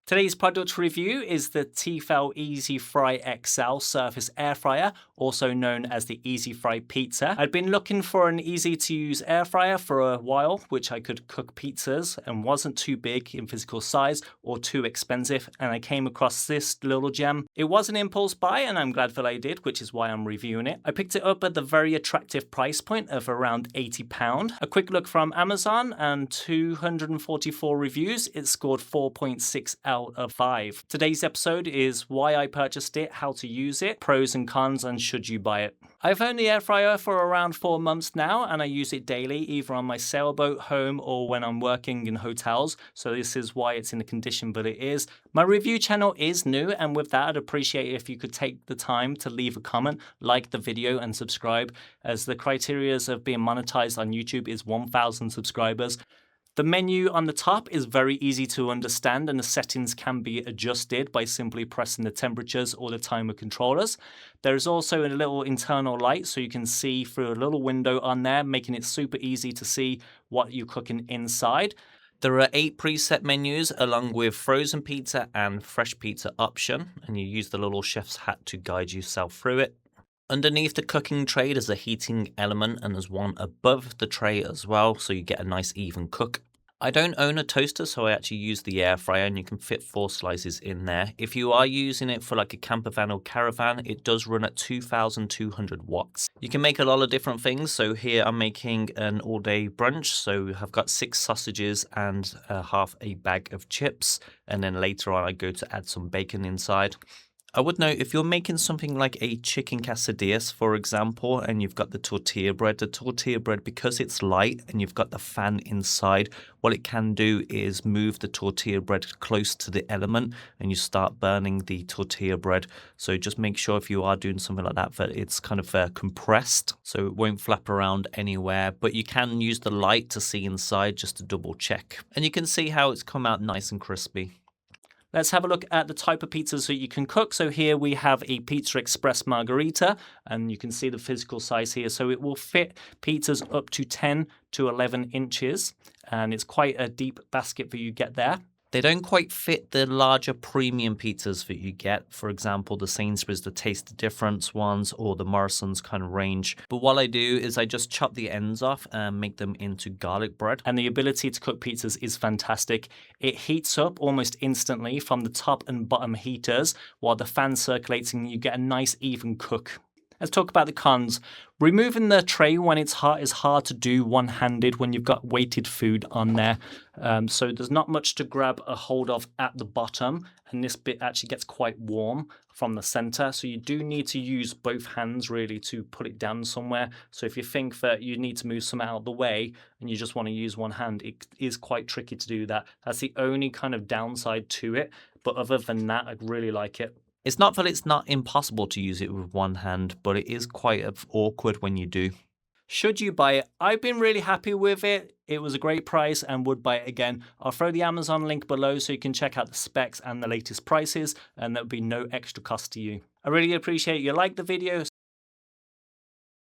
Today's product review is the Tefal Easy Fry XL Surface air fryer, also known as the Easy Fry Pizza. I'd been looking for an easy to use air fryer for a while, which I could cook pizzas and wasn't too big in physical size or too expensive, and I came across this little gem. It was an impulse buy and I'm glad that I did, which is why I'm reviewing it. I picked it up at the very attractive price point of around £80. A quick look from Amazon and 244 reviews, it scored 4.6 out of 5. Today's episode is why I purchased it, how to use it, pros and cons, and should you buy it. I've owned the air fryer for around 4 months now and I use it daily, either on my sailboat, home, or when I'm working in hotels, so this is why it's in the condition that it is. My review channel is new, and with that I'd appreciate it if you could take the time to leave a comment, like the video and subscribe, as the criteria of being monetized on YouTube is 1,000 subscribers. The menu on the top is very easy to understand and the settings can be adjusted by simply pressing the temperatures or the timer controllers. There is also a little internal light so you can see through a little window on there, making it super easy to see what you're cooking inside. There are 8 preset menus along with frozen pizza and fresh pizza option, and you use the little chef's hat to guide yourself through it. Underneath the cooking tray there's a heating element and there's one above the tray as well, so you get a nice even cook. I don't own a toaster, so I actually use the air fryer and you can fit 4 slices in there. If you are using it for like a camper van or caravan, it does run at 2,200 watts. You can make a lot of different things. So here I'm making an all-day brunch. So I've got 6 sausages and half a bag of chips. And then later on I go to add some bacon inside. I would note, if you're making something like a chicken quesadillas, for example, and you've got the tortilla bread, because it's light and you've got the fan inside, what it can do is move the tortilla bread close to the element and you start burning the tortilla bread. So just make sure if you are doing something like that, that it's kind of compressed so it won't flap around anywhere. But you can use the light to see inside just to double check. And you can see how it's come out nice and crispy. Let's have a look at the type of pizzas that you can cook. So here we have a Pizza Express Margherita, and you can see the physical size here. So it will fit pizzas up to 10 to 11 inches, and it's quite a deep basket that you get there. They don't quite fit the larger premium pizzas that you get. For example, the Sainsbury's, the Taste the Difference ones, or the Morrison's kind of range. But what I do is I just chop the ends off and make them into garlic bread. And the ability to cook pizzas is fantastic. It heats up almost instantly from the top and bottom heaters while the fan circulates and you get a nice even cook. Let's talk about the cons. Removing the tray when it's hot is hard to do one-handed when you've got weighted food on there. So there's not much to grab a hold of at the bottom, and this bit actually gets quite warm from the center. So you do need to use both hands really to put it down somewhere. So if you think that you need to move some out of the way and you just want to use one hand, it is quite tricky to do that. That's the only kind of downside to it. But other than that, I really like it. It's not that it's not impossible to use it with one hand, but it is quite awkward when you do. Should you buy it? I've been really happy with it. It was a great price and would buy it again. I'll throw the Amazon link below so you can check out the specs and the latest prices, and there'll be no extra cost to you. I really appreciate you like the video,